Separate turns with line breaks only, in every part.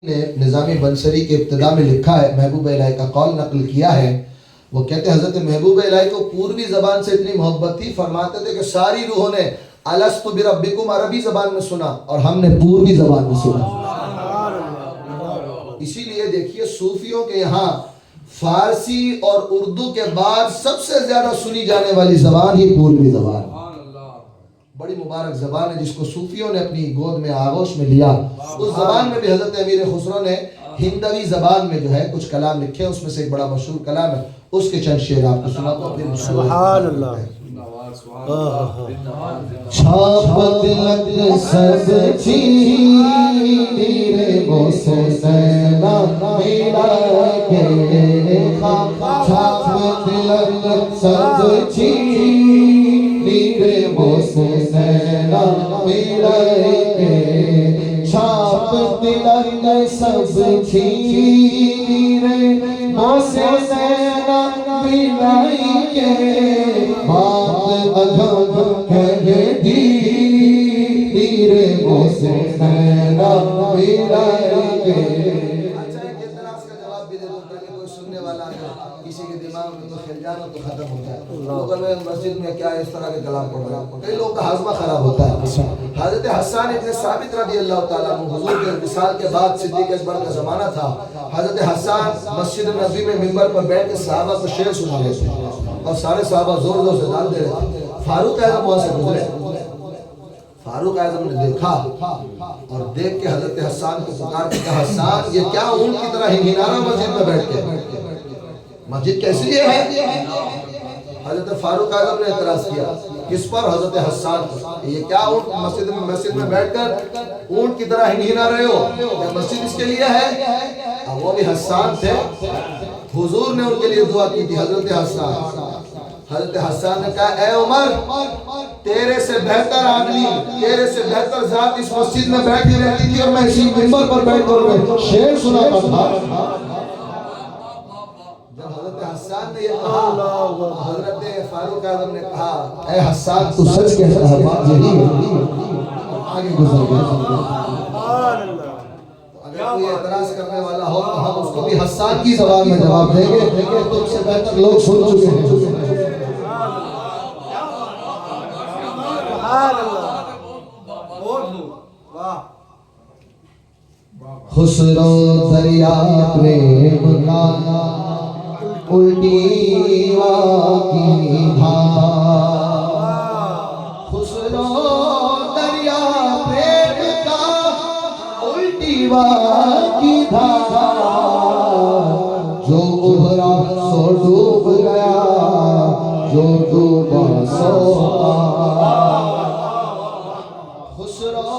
ने निज़ामी बंसरी के इब्तिदा में लिखा है, महबूब इलाही का कौल नकल किया है। वो कहते हैं हज़रत महबूब इलाही को पूर्वी ज़बान से इतनी मोहब्बत थी, फरमाते थे कि सारी रूहों ने अलस्तु बिरब्बिकुम अरबी ज़बान में सुना और हमने पूर्वी ज़बान में सुना। इसीलिए देखिए सूफियों के यहाँ फारसी और उर्दू के बाद सबसे ज्यादा सुनी जाने वाली ज़बान ही पूर्वी ज़बान। बड़ी मुबारक ज़बान है जिसको सूफियों ने अपनी गोद में आगोश में लिया। उस ज़बान में भी हज़रत अमीर खुसरो ने हिंदवी ज़बान में जो है कुछ कलाम लिखे, उसमें से एक बड़ा मशहूर कलाम है, उसके चंद शेर आपको सुनाता हूं। सुभान अल्लाह। छाप तिलक सब चीरे वो सैना मिला के, छाप तिलक सब चीरे वो सैना मिला के, छाप तिलक सब चीरे वो सैना मिला के, बात अधम कह दी रे वो सैना मिला के। अच्छा एक इतराज़ का जवाब भी दे दो ताकि कोई सुनने वाला किसी के दिमाग में तो खिलजान हो तो खत्म हो जाए। लोगों में मस्जिद में क्या इस तरह के कलाम पढ़ रहा है, कई लोगों का हाजमा खराब होता है। हज़रत हसन इब्न साबित रज़ी अल्लाह तआला अन्हु हुजूर के विसाल के बाद सिद्दीक़ अकबर का ज़माना था। हज़रत हसन मस्जिद नबी में मिंबर पर बैठ के सहाबा को शेर सुना रहे थे और सारे सहाबा जोर जोर से दाद दे रहे थे। फारूक आज़म वहां से गुजरे, फारूक आज़म ने देखा और देख के हज़रत हसन को पुकार के कहा, हसन ये क्या ऊंट की तरह हिनहिनाना मस्जिद में बैठ के, मस्जिद कैसी है? हज़रत फारूक आज़म ने एतराज़ किया, किस पर? हज़रत हसन पर। ये क्या ऊंट मस्जिद में बैठकर ऊंट की तरह हिनहिना रहे हो? क्या मस्जिद इसके लिए है? अब वो भी हसन थे, हुजूर ने उनके लिए दुआ की थी। हज़रत हसन ने कहा, ए उमर, तेरे से बेहतर आदमी, तेरे से बेहतर जात इस मस्जिद में बैठी रहती थी और मैं इसी मिंबर पर बैठकर शेर सुनाता था। जब हज़रत हसन ने ये कहा, हज़रत फारूक आज़म ने कहा, ए हसन तू सच कहता है, बात यही है। आगे गुजर गए। अगर कोई एतराज करने वाला हो तो हम उसको भी हसन की ज़बान में जवाब देंगे, तुमसे बेहतर लोग सुन चुके हैं। खुसरो दरिया प्रेम का उल्टी की धार, खुसरो दरिया प्रेम का उल्टी की धार, जो उभरा सो डूब गया, जो डूबा सो खुसरो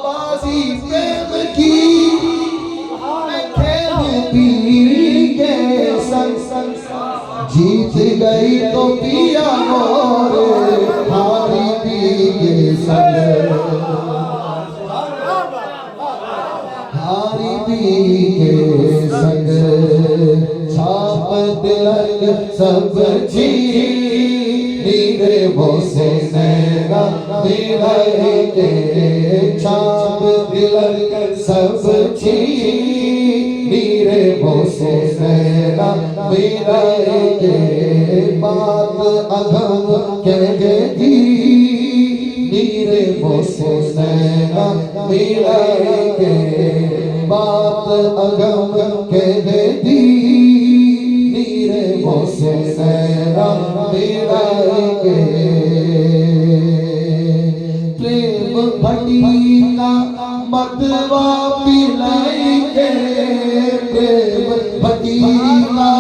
बाजी प्रेम की पीर के संग, जीत गई तो पिया मोरे हारी पी के संग, हारी पी के संग, छाप तिलक सब रे वो सैना मिला के, छाप तिलक सब रे वो सैना मिला के, बात अधम कह दी रे वो सैना मिला के, बात अधम कह दी रे वो सैना मिला के। प्रेम भटी का मतवा पिलाई के, प्रेम भटी का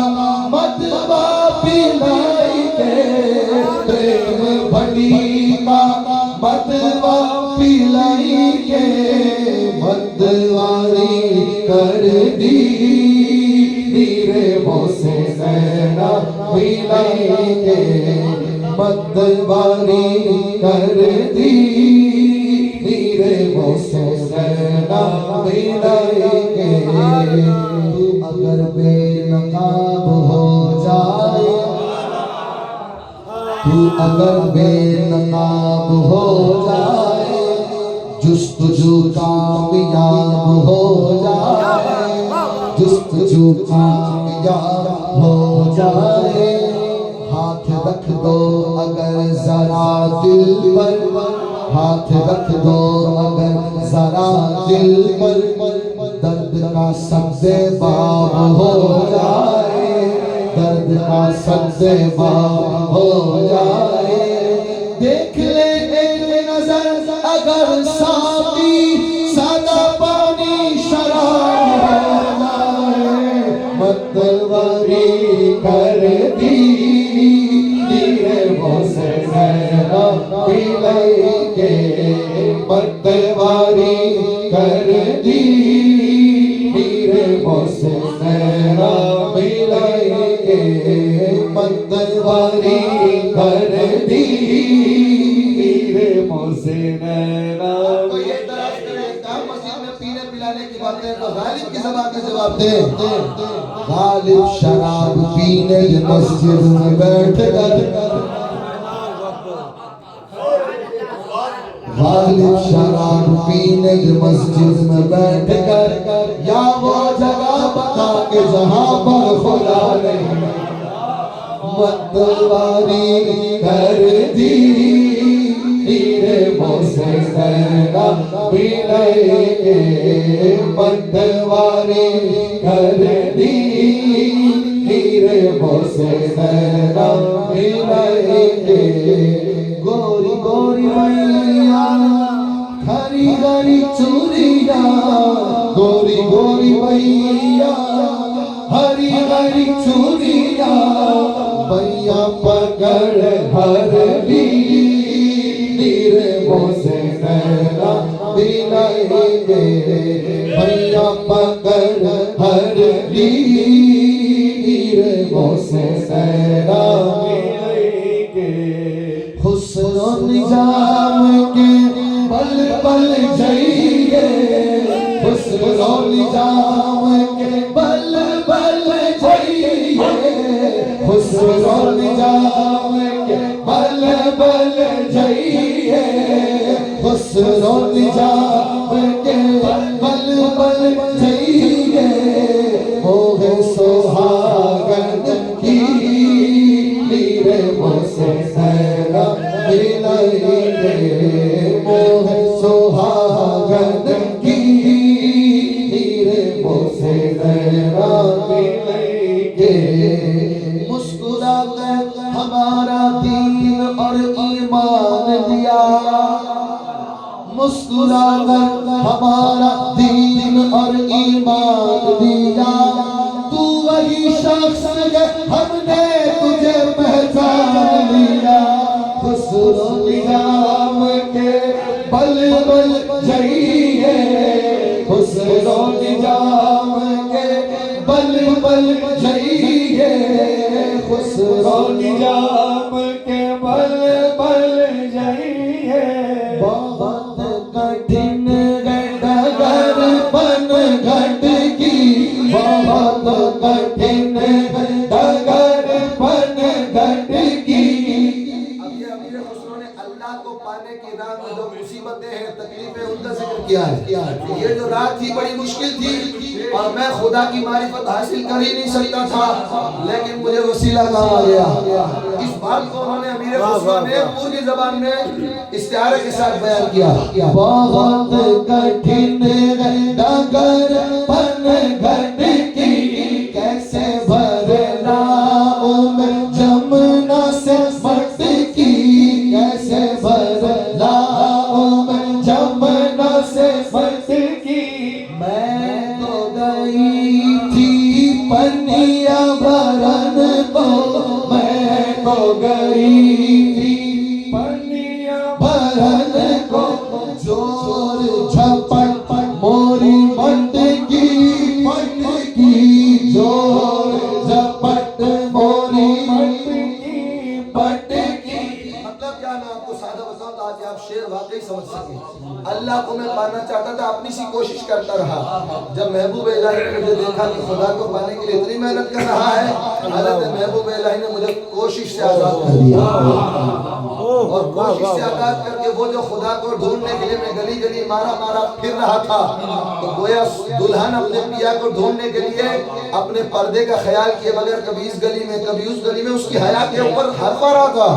मतवा पिलाई के, प्रेम भटी का मतवा पिलाई के, मतवारी कर दी रे वो सैना मिलाई के, मतवारी कर दी रे वो सैना मिलाई के। तू अगर बेनकाब हो जाए, तू अगर बेनकाब हो जाए, जुस्तजू कामयाब हो जाए, कामयाब हो जाए। हाथ रख दो अगर जरा दिल पर, हाथ रख दो अगर जरा दिल पर, दर्द का सबसे बाब हो जाए, दर्द का सबसे बाब हो जाए। देख ले एक नजर अगर साकी सादा पानी शराब हो जाए। मतवारी कर दी के, मतवारी कर दी मेरे मोसे नैना मिलाए के, मतवारी कर दी मेरे मोसे नैना। तो ये तरफ मस्जिद में पीने पिलाने की बातें तो गालिब की ज़बान का जवाब दे। गालिब शराब पीने मस्जिद में बैठ कर, गालिब शराब पीने मस्जिद में बैठ कर, या वो जगह बता के जहां पर खुदा नहीं। मतवारी कर दी मेरे मोसे नैना मिलाए के, मतवारी कर दी मेरे मोसे नैना मिलाए के। गोरी गोरी मैया हरी हरी चूड़िया, गोरी गोरी मैया हरी हरी चूड़िया, मैया पकड़ हर ली मेरे मोसे नैना मिलाएंगे। मैया पकड़ हर ली मेरे मोसे नैना मिलाएंगे। हुस्न निजाम के पल पल जाइए, हुस्न निजाम के पल पल जाइए, हुस्न निजाम के पल पल जाइए, हुस्न निजाम के पल पल जाइए। मोहे सुहागन की मेरे मोसे नैना मिलाएंगे, मोहे सुहागन की मेरे मोसे नैना मिलाएंगे। मुस्कुरा कर हमारा दीन और ईमान दिया, मुस्कुरा कर हमारा दीन और ईमान दिया। तू वही शख्स है हमने तुझे पहचान लिया। हुस्न निजाम के बल बल जाइए, हुस्न निजाम के बल बल जाइए, हुस्न निजाम के बल बल जाइए। बहुत कठिन डगर बन घट की, बहुत कठिन डगर बन घट की। अल्लाह को पाने की राह में जो मुसीबतें हैं, तकलीफें, उनका जिक्र किया है। ये जो रात थी बड़ी मुश्किल थी और मैं खुदा की मारिफत हासिल कर ही नहीं सकता था, लेकिन मुझे वसीला काम आ गया। इस बात को उन्होंने अमीर खुसरो ने पूरी ज़बान में इस्तिआरे के साथ बयान किया। बहुत कठिन डगर बन घट की, कैसे भरना मैं जमुना से मटकी, कैसे भरना मैं जमुना से मटकी। मैं तो गई थी पनिया भरन को, मैं तो गई थी पनिया भरन को। जोर झपट मोरी मटकी मटकी, जोर झपट मोरी मटकी मटकी। मतलब क्या, मैं आपको सादा बताऊं ताकि आप शेर वाकई समझ सकें। अल्लाह को मैं पाना चाहता था, अपनी सी कोशिश करता रहा। जब महबूब इलाही ने मुझे देखा कि खुदा को पाने के लिए इतनी मेहनत कर रहा है, हज़रत महबूब इलाही ने मुझे कोशिश से आज़ाद कर दिया। और कोशिश से आगाज करके वो जो खुदा को ढूंढने के लिए मैं गली गली मारा मारा फिर रहा था, तो गोया दुल्हन अपने पिया को ढूंढने के लिए अपने पर्दे का ख्याल किए बगैर कभी इस गली में कभी उस गली में उसकी हया के ऊपर हर मारा था।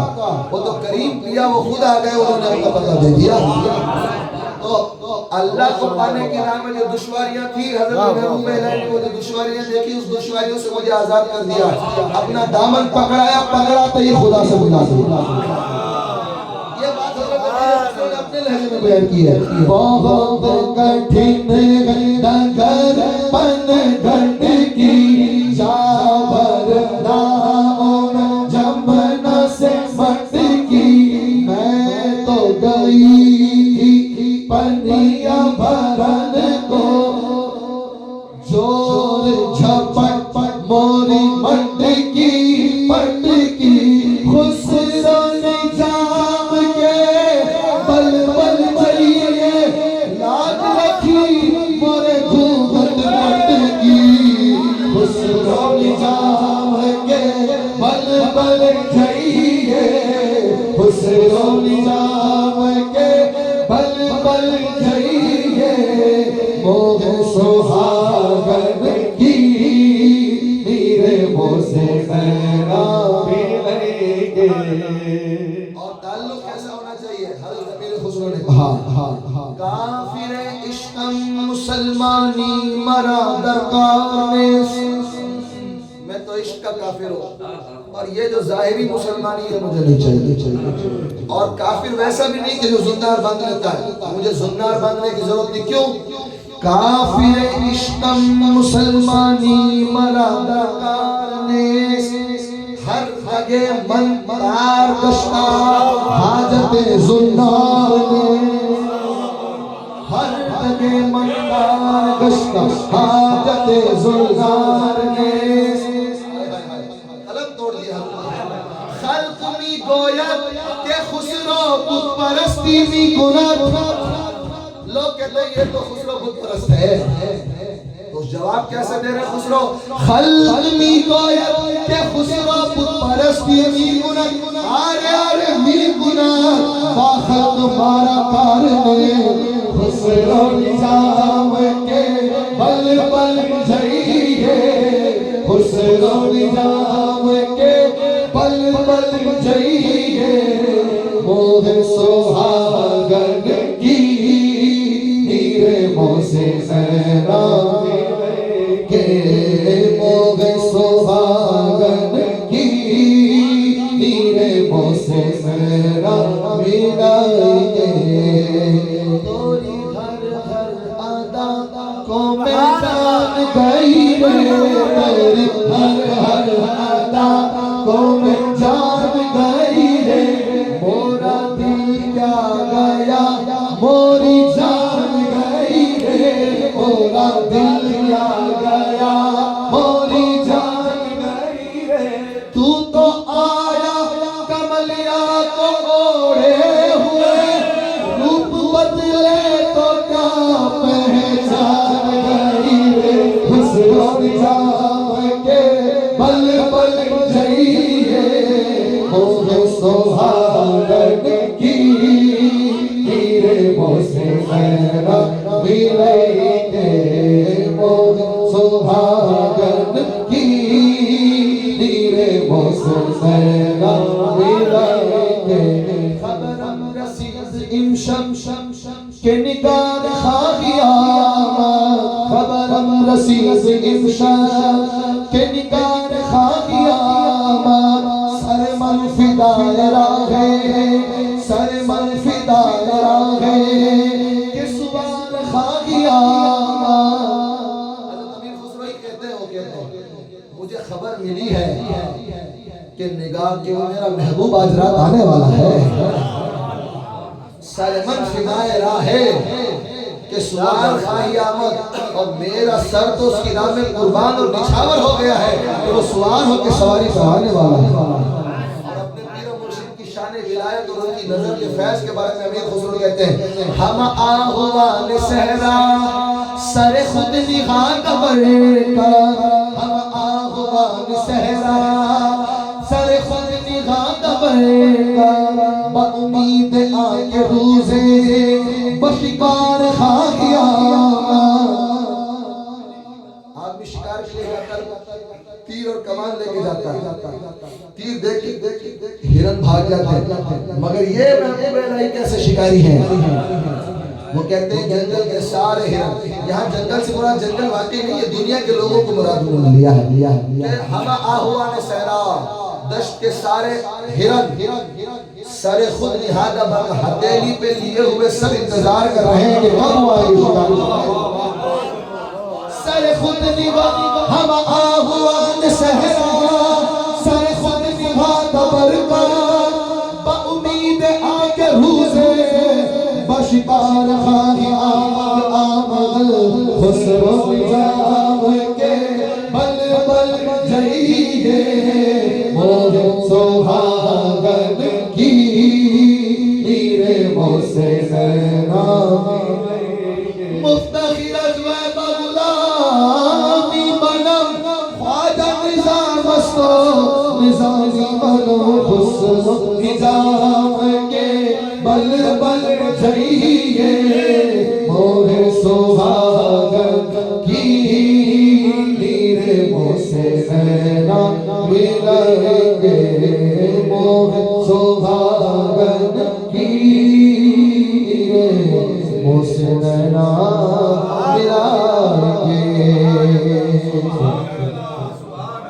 वो तो करीम पिया वो खुद आ गए, उन्होंने अपना पता दे दिया। तो अल्लाह को पाने की राह में जो दुश्वारियां थी, हज़रत महबूब को जो दुश्वारियां देखी, उस दुश्वारियों से मुझे आजाद कर दिया। अपना दामन पकड़ाया, पकड़ाते ही खुदा से मिला दिया। ये बात हज़रत ने अपने लहजे में बयान की है। बहुत कठिन नगर बन घट की जाबर नाम जमुना से मट की, मैं तो गई पनिया भरन को जोर झपट मोरी मट की पट की, खुसरो ने जाम के बल बल चाहिए याद रखी मोरे घूमट मट की, खुसरो ने जाम के बल बल चाहिए, खुसरो ने जाम के बल बल चाहिए, मोह सुहागन की मेरे मोह से नैना मिलेंगे। और ताल्लुक कैसा होना चाहिए? हज़रत अमीर खुसरो ने कहा, काफिर इश्क़म मुसलमानी मरा दरकार में, मैं तो इश्क का काफिर हूँ और ये जो जाहिरी मुसलमानी है मुझे नहीं चाहिए। और काफिर वैसा भी नहीं कि जो जुन्नार बांध लेता है, मुझे जुन्नार बांधने की जरूरत नहीं। क्यों? काफिर इश्क़म मुसलमानी मरादा कारने, हर जगह मन तार कश्ता हाजत जुन्नार ने, हर जगह मन तार कश्ता हाजत जुन्नार ने। गोयत के खुसरो बुत परस्ती मी गुनाह, लोग कहते हैं ये तो खुसरो बुत परस्त है, तो जवाब कैसे दे रहे खुसरो? खल्क मी गोयत के खुसरो बुत परस्ती मी गुनाह, अरे अरे मी गुनाह बाखल तुम्हारा कारने, खुसरो निजाम के बल बल जाइए, खुसरो निजाम के बल बल जाइए, मोह सुहागन की हीरे मोह से नैना मिलेंगे, मोह सुहागन की हीरे मोह से नैना मिलेंगे। तोरी हर हर अदा को मैं जान गई रे, तोरी हर हर अदा को मैं जान गई रे, मोरा दिल क्या गया मोरी जान गई रे, मोरा दिल क्या गया मोरी जान गई रे, तू तो आया कमलिया को ओढ़े हुए, रूप बदले तो क्या पहचान गई रे, खुसरो जाम के बल बल जाइए, मोह सुहागन की हीरे मोह से नैना मिलेंगे, मोह सुहागन की हीरे मोह से नैना मिलेंगे। खबरम रसीद इमशम के निगार खागिया, खबरम रसीद इमशम के निगार खागिया, सर मन फिदाए राहे, सर मन फिदाए राहे के सुबान खागिया। अमीर खुसरो ही कहते हो, मुझे खबर मिली है कि निगाह के वो मेरा महबूब आज रात आने वाला है, सर मन फिदाए राहे के सुबान खाही आमद, और मेरा सर तो उसकी राह में कुर्बान और निछावर हो गया है, तो वो सवार होकर सवारी कराने वाला है। विलायत और उनकी नजर के फैज के बारे में अमीर खुसरो कहते हैं, हम आहुआन सहरा सर खुद निगाह कबर का, हम आहुआन सहरा सर खुद निगाह कबर का,
आदमी शिकार के लिए जाता है, तीर और कमान लेके जाता है, तीर देख हिरन भाग जाते हैं, मगर ये महबूब इलाही कैसे शिकारी हैं। वो कहते हैं जंगल के सारे हिरन, यहाँ जंगल से मुराद जंगल वाकई नहीं है, दुनिया के लोगों को मुराद उन्होंने लिया है। हम आहुआ ने सहरा दश्त के सारे हिरन सरे खुद निहादा बग हथेली पे लिए हुए सब इंतजार कर रहे हैं कि कब आएगी शिकारी।
सरे खुद निभा हम आहुआ ने सहरा, सरे खुद निभाता बरका बउमीद आके रूज़े बशिकार खानी आमद खुसरो निजाम के बल बल जइए मोर सुहागन की मीरे मोसे नैना मुफ्तखिरत व गुलामी बनम ख्वाजा निजाम मस्तो निजामी बनो हुस्न निजाम के बल बल जइए मोरे सुहागन की नीरे मोसे नैना मिलेंगे मोरे सुहागन की मोसे नैना